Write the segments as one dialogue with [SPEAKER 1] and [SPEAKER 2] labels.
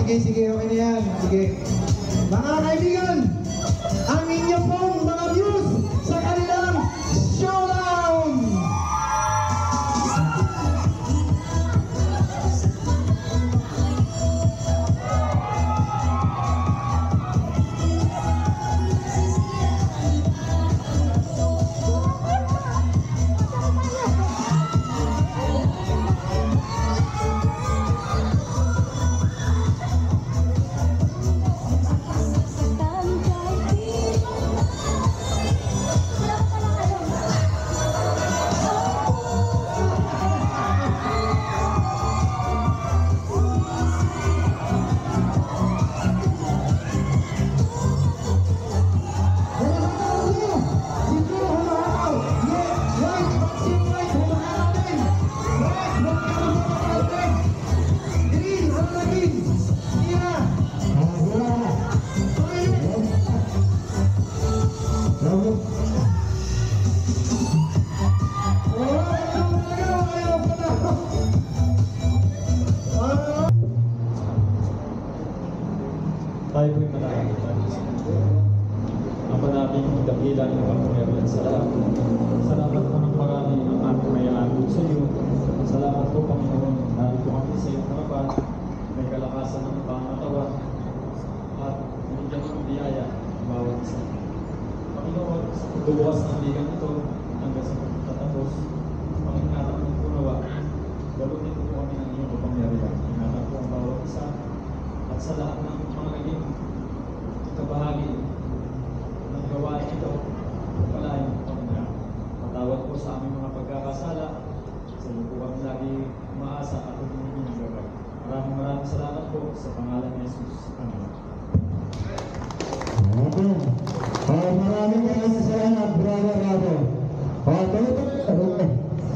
[SPEAKER 1] sige, okay na yan. Sige. Mga kaibigan, ang inyo pong mga views sa kanilang showdown!
[SPEAKER 2] Tayo po'y manalangin. Ama naming dakilan ng kapangyarihan sa lahat. Salamat po ng marami ang aming may aanod sa iyo. Salamat po, Panginoon, narito kami sa iyong harapan. May kalakasan ng pangatawan at binigyan ng biyaya bawat isa. Panginoon, sa pagbubukas ng ligang ito hanggang sa pagtatapos, Panginoon ng punawa, galutin po kami ng iyong kapangyarihan. Ingatan po ang bawat isa at sa lahat ng mga naging kabahagi ng gawain ito, palayan po kami na. Patawad po sa aming mga pagkakasala. Sa iyo po kami lagi umaasa at humingi ng gabay. Maraming salamat po sa pangalan ni Jesus. Amen.
[SPEAKER 3] Maraming salamat, Brother Rabo.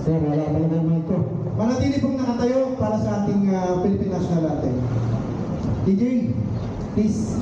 [SPEAKER 3] Sir, wala pa naman ito.
[SPEAKER 1] Manatili pong nakatayo para sa ating Philippine National Anthem. DJ, please.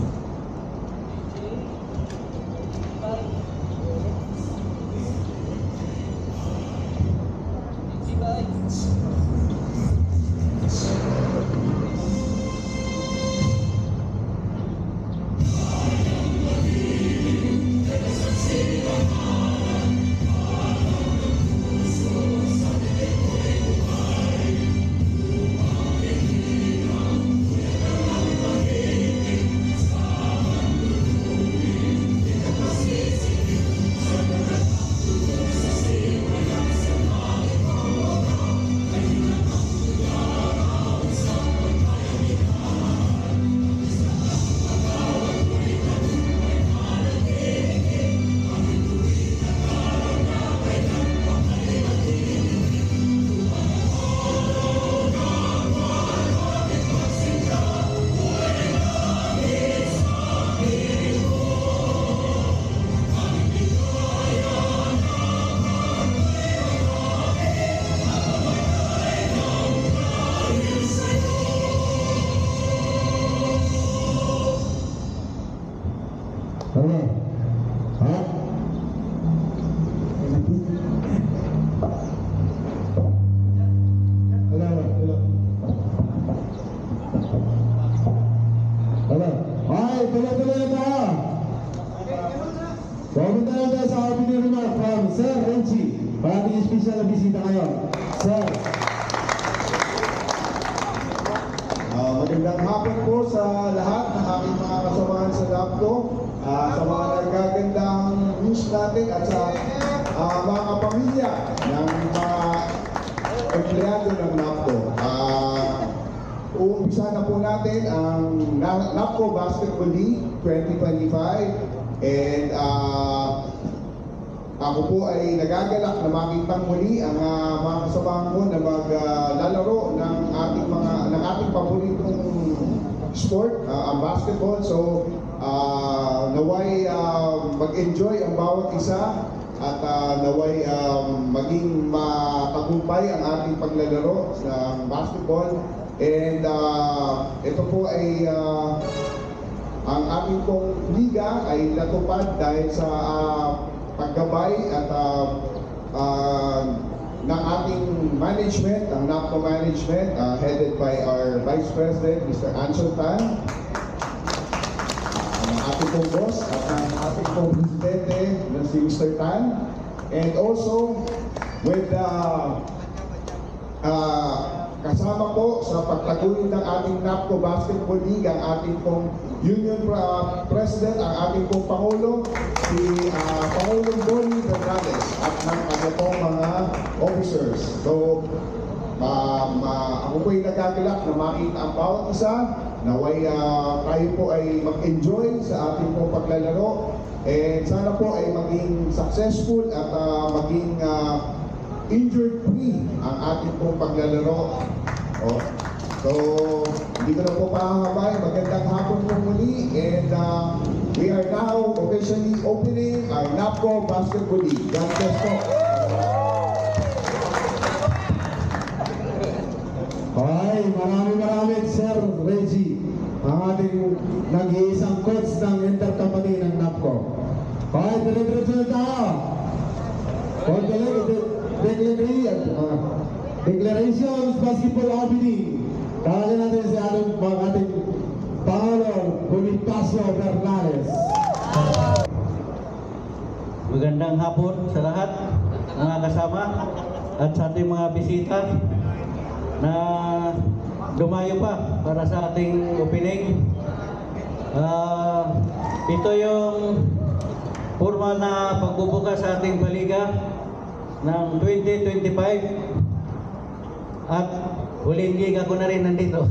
[SPEAKER 3] Sir Renzi, parating special na bisita ngayon. Sir.
[SPEAKER 4] Magandang hapon po sa lahat ng aking mga kasamahan sa LAPTO, sa mga nagagandang news natin at sa mga kapamilya ng mga empleyado ng LAPTO. Uumpisa na po natin ang LAPTO Basketball League 2025 and ako po ay nagagalak na makitang muli ang mga kasamahan ko na maglalaro ng ating paboritong sport, ang basketball. So naway mag-enjoy ang bawat isa at naway maging matagumpay ang ating paglalaro sa basketball. And ito po ay ang ating pong liga ay natupad dahil sa paggabay at ng ating management, ang NAPCO management, headed by our Vice President, Mr. Ansel Tan, ang ating pong boss, at ang ating pong presidente, na si Mr. Tan, and also with kasama po sa pagtaguyod ng ating NAPCO Basketball League, ang ating pong Union President, ang ating pong Pangulo, si Pangulong Bonnie Bernales, at ng ano pong mga officers. So, ako po'y nagagalak na makita ang bawat isa, naway tayo po ay mag-enjoy sa ating pong paglalaro, and sana po ay maging successful at maging injured-free ang ating pong paglalaro. Oh. So, hindi ko na po pahahabay. Magandang hapon po muli, and we are now officially opening our NAPCO Basketball League. God bless po.
[SPEAKER 3] Ay, maraming Sir Reggie, ang ating nag-iisang coach ng intercompany ng NAPCO. Ay, dire-diretso na tayo. Declarations Basketball Opening. Tawagin natin si ating Pangulo Bonifacio Bernales.
[SPEAKER 5] Magandang hapon sa lahat, mga kasama, at sa ating mga bisita na dumayo pa para sa ating opening. Ito yung formal na pagbubukas sa ating baliga ng 2025, at huling giga ko na rin nandito.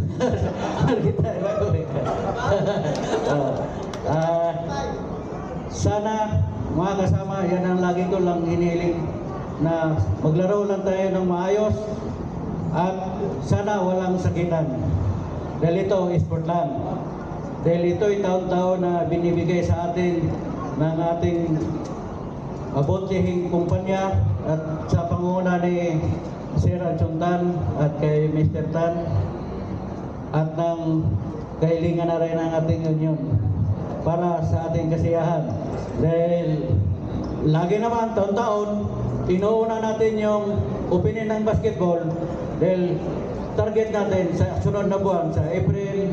[SPEAKER 5] Sana mga kasama, yan ang lagi ko lang hinihiling, na maglaro lang tayo ng maayos at sana walang sakitan, dahil ito sport lang, dahil ito'y taon-taon na binibigay sa atin ng ating mabuting kumpanya at sa pangunguna ni Sir Ansel Tan at kay Mr. Tan, at ng kahilingan na rin ng ating union para sa ating kasiyahan. Dahil lagi naman taon-taon inuuna natin yung opening ng basketball, dahil target natin sa sunod na buwan, sa April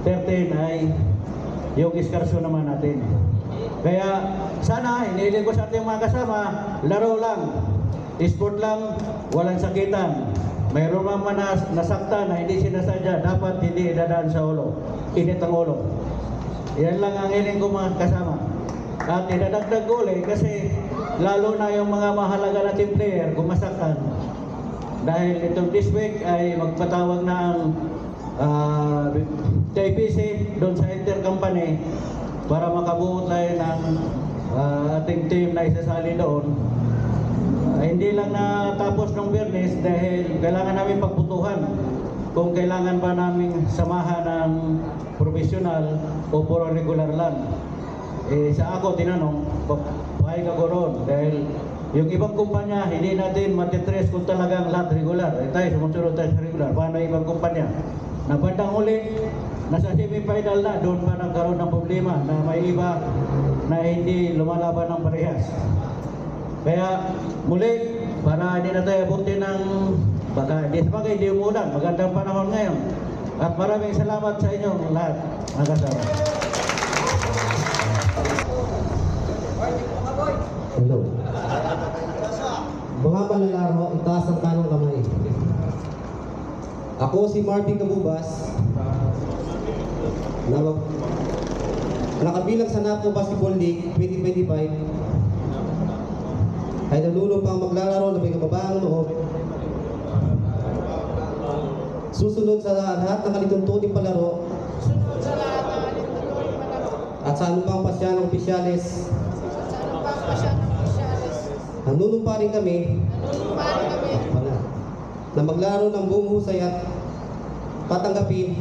[SPEAKER 5] 13, ay yung iskarsyon naman natin. Kaya sana, hinihiling ko sa ating mga kasama, laro lang, sport lang, walang sakitan. Mayroon man nasaktan na hindi sinasadya, dapat hindi idadaan sa ulo, init ang ulo. Yan lang ang hiling ko mga kasama. At idadagdag ko ulit kasi lalo na yung mga mahalaga nating player gumasaktan. Dahil itong this week ay magpatawag na ang JPC doon sa intercompany para makabuo tayo ng ating team na isasali doon. Hindi lang natapos ng Biyernes dahil kailangan namin pagbutuhan kung kailangan ba namin samahan ng professional o puro regular lang. Sa ako tinanong, pahig ako roon dahil yung ibang kumpanya hindi natin matitres kung talagang lahat regular. Tayo sumusunod tayo sa regular. Paano ibang kumpanya? Na bandang huli, nasa semi-final na, doon pa nagkaroon ng problema na may iba na hindi lumalaban ng parehas. Kaya muli, para hindi na tayo abutin ng baka hindi sabagay, hindi umulan, magandang panahon ngayon. At maraming salamat sa inyong lahat, mga kasama.
[SPEAKER 1] Hello. Mga manlalaro, itaas ang kanong kamay. Ako si Marvin Kabubas, na nakabilang sa NAPCO Basketball League 2025, ay nalulo pang maglalaro na may kababaang loob. Susunod sa lahat ng kalituntuning palaro at sa anumang pasyanang opisyalis, nanunumpa rin kami na maglaro ng buong husay at patanggapin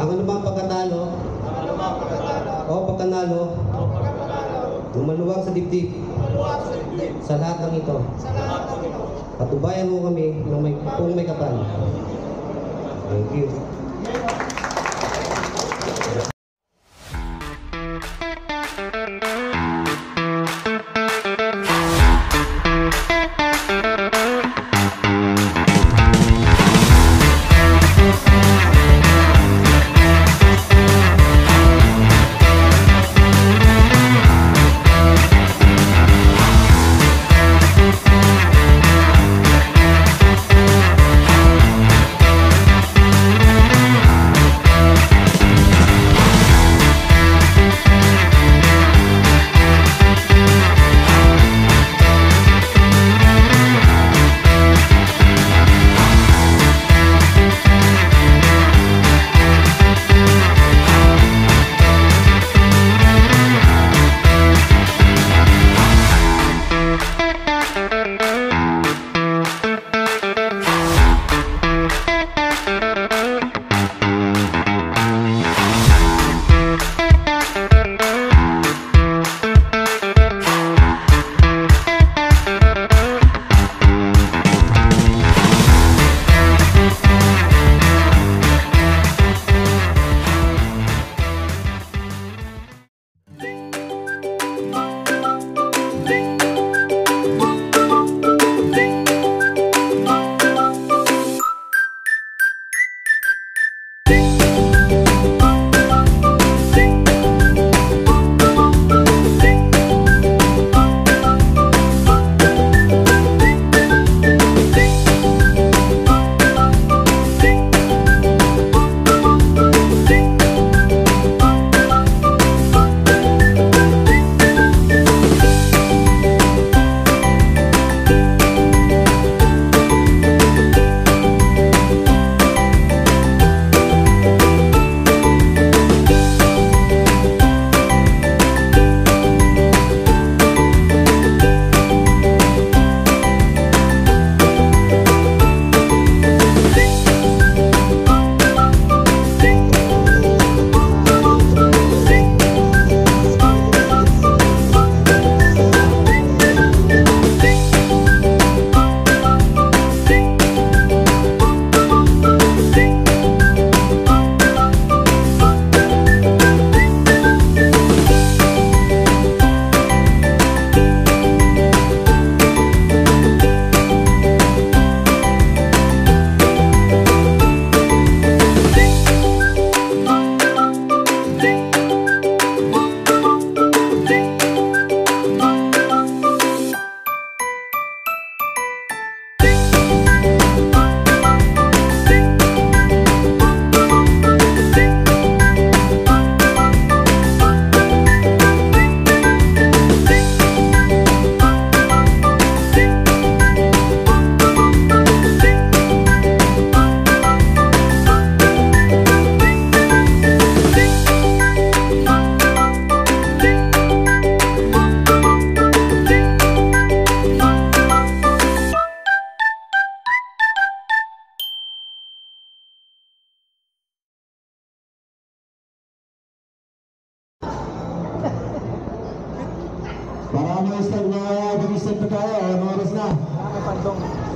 [SPEAKER 1] ang anumang pagkatalo o pagkanalo ng maluwag sa dibdib sa lahat ng ito. Patubayan mo kami kung may kapal. Thank you.
[SPEAKER 3] mag-start na tayo. Ano oras na?